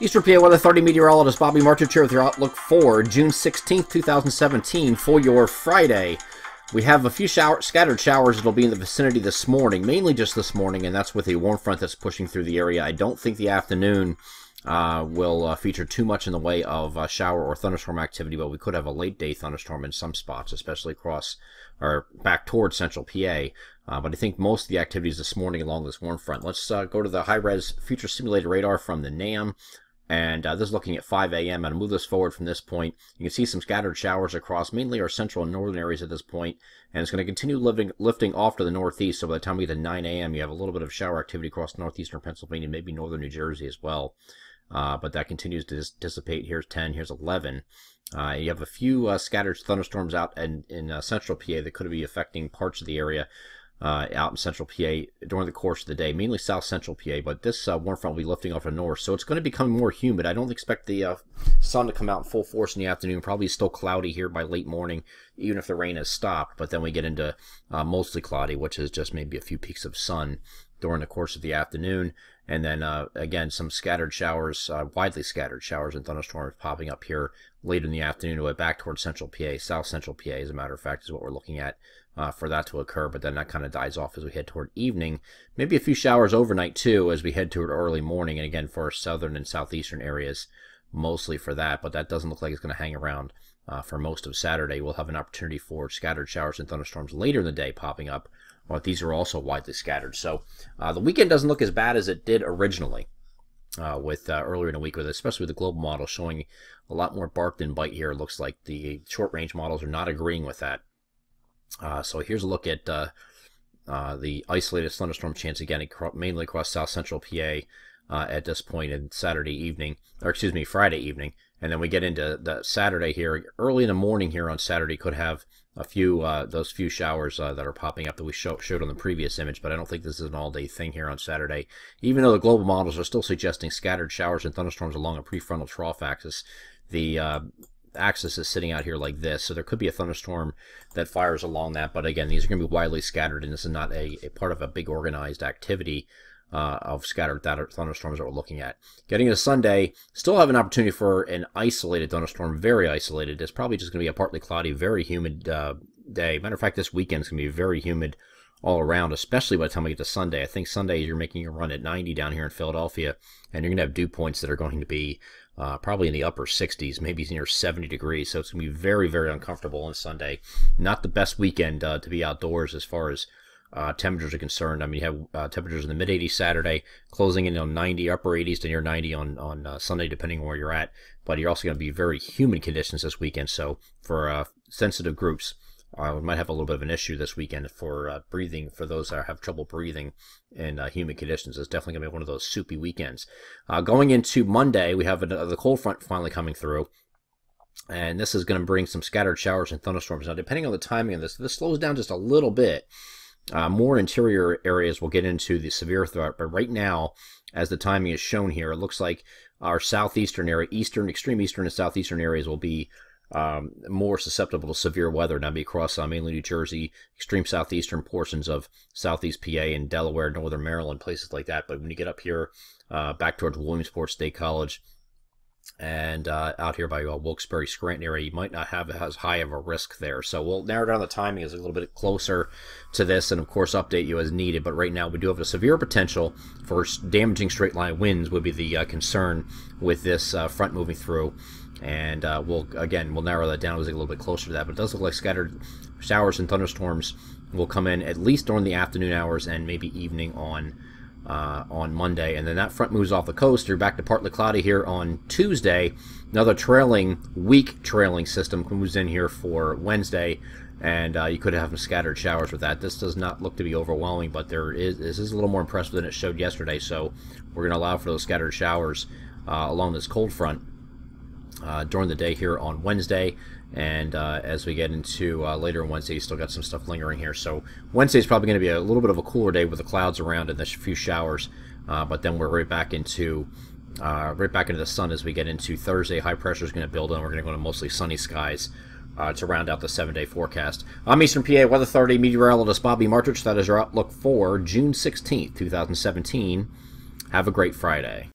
Eastern PA Weather 30 meteorologist Bobby Martich here with your outlook for June 16th, 2017 for your Friday. We have a few scattered showers that'll be in the vicinity this morning, mainly just this morning, and that's with a warm front that's pushing through the area. I don't think the afternoon will feature too much in the way of shower or thunderstorm activity, but we could have a late-day thunderstorm in some spots, especially across or back towards central PA. But I think most of the activities this morning along this warm front. Let's go to the high-res future simulated radar from the NAM. And this is looking at 5 a.m. and I'll move this forward from this point. You can see some scattered showers across mainly our central and northern areas at this point, and it's going to continue lifting off to the northeast. So by the time we get to 9 a.m., you have a little bit of shower activity across northeastern Pennsylvania, maybe northern New Jersey as well. But that continues to dissipate. Here's 10, here's 11. You have a few scattered thunderstorms out in central PA that could be affecting parts of the area. Out in central PA during the course of the day, mainly south central PA, but this warm front will be lifting off the north, so it's going to become more humid. I don't expect the sun to come out in full force in the afternoon. Probably still cloudy here by late morning, even if the rain has stopped, but then we get into mostly cloudy, which is just maybe a few peaks of sun during the course of the afternoon, and then again some scattered showers, widely scattered showers and thunderstorms popping up here late in the afternoon, back towards central PA, south central PA, as a matter of fact, is what we're looking at for that to occur, but then that kind of dies off as we head toward evening. Maybe a few showers overnight too as we head toward early morning, and again for our southern and southeastern areas, mostly for that, but that doesn't look like it's going to hang around for most of Saturday. We'll have an opportunity for scattered showers and thunderstorms later in the day popping up, but these are also widely scattered. So the weekend doesn't look as bad as it did originally with earlier in the week, especially with the global model showing a lot more bark than bite here. It looks like the short-range models are not agreeing with that. So here's a look at the isolated thunderstorm chance again, mainly across south central PA at this point in Friday evening, and then we get into the Saturday here. Early in the morning here on Saturday could have a few those few showers that are popping up that we showed on the previous image, but I don't think this is an all-day thing here on Saturday. Even though the global models are still suggesting scattered showers and thunderstorms along a prefrontal trough axis, the axis is sitting out here like this, so there could be a thunderstorm that fires along that, but again, these are going to be widely scattered, and this is not a part of a big organized activity of scattered thunderstorms that we're looking at. Getting to Sunday, still have an opportunity for an isolated thunderstorm, very isolated. It's probably just going to be a partly cloudy, very humid day. Matter of fact, this weekend is going to be very humid all around, especially by the time we get to Sunday. I think Sunday you're making a run at 90 down here in Philadelphia, and you're going to have dew points that are going to be probably in the upper 60s, maybe near 70 degrees. So it's going to be very, very uncomfortable on Sunday. Not the best weekend to be outdoors as far as temperatures are concerned. I mean, you have temperatures in the mid-80s Saturday, closing in on 90, upper 80s to near 90 on Sunday, depending on where you're at. But you're also going to be very humid conditions this weekend. So for sensitive groups, we might have a little bit of an issue this weekend for breathing. For those that have trouble breathing in humid conditions, it's definitely going to be one of those soupy weekends. Going into Monday, we have the cold front finally coming through, and this is going to bring some scattered showers and thunderstorms. Now, depending on the timing of this slows down just a little bit. More interior areas will get into the severe threat, but right now, as the timing is shown here, it looks like our southeastern area, extreme eastern and southeastern areas will be more susceptible to severe weather. Now, be across mainly New Jersey, extreme southeastern portions of southeast PA and Delaware, northern Maryland, places like that. But when you get up here, back towards Williamsport State College, and out here by Wilkes-Barre, Scranton area, you might not have as high of a risk there. So we'll narrow down the timing as a little bit closer to this, and of course update you as needed. But right now we do have a severe potential for damaging straight line winds would be the concern with this front moving through. And we'll narrow that down as we get a little bit closer to that. But it does look like scattered showers and thunderstorms will come in at least during the afternoon hours and maybe evening on Monday, and then that front moves off the coast. You're back to partly cloudy here on Tuesday. Another weak trailing system moves in here for Wednesday, and you could have some scattered showers with that. This does not look to be overwhelming, but this is a little more impressive than it showed yesterday, so we're going to allow for those scattered showers along this cold front during the day here on Wednesday. And as we get into later on Wednesday, you still got some stuff lingering here. So Wednesday is probably going to be a little bit of a cooler day with the clouds around and a few showers. But then we're right back into the sun as we get into Thursday. High pressure is going to build, and we're going to go to mostly sunny skies to round out the 7-day forecast. I'm Eastern PA Weather 30 meteorologist Bobby Martich. That is our outlook for June 16th, 2017. Have a great Friday.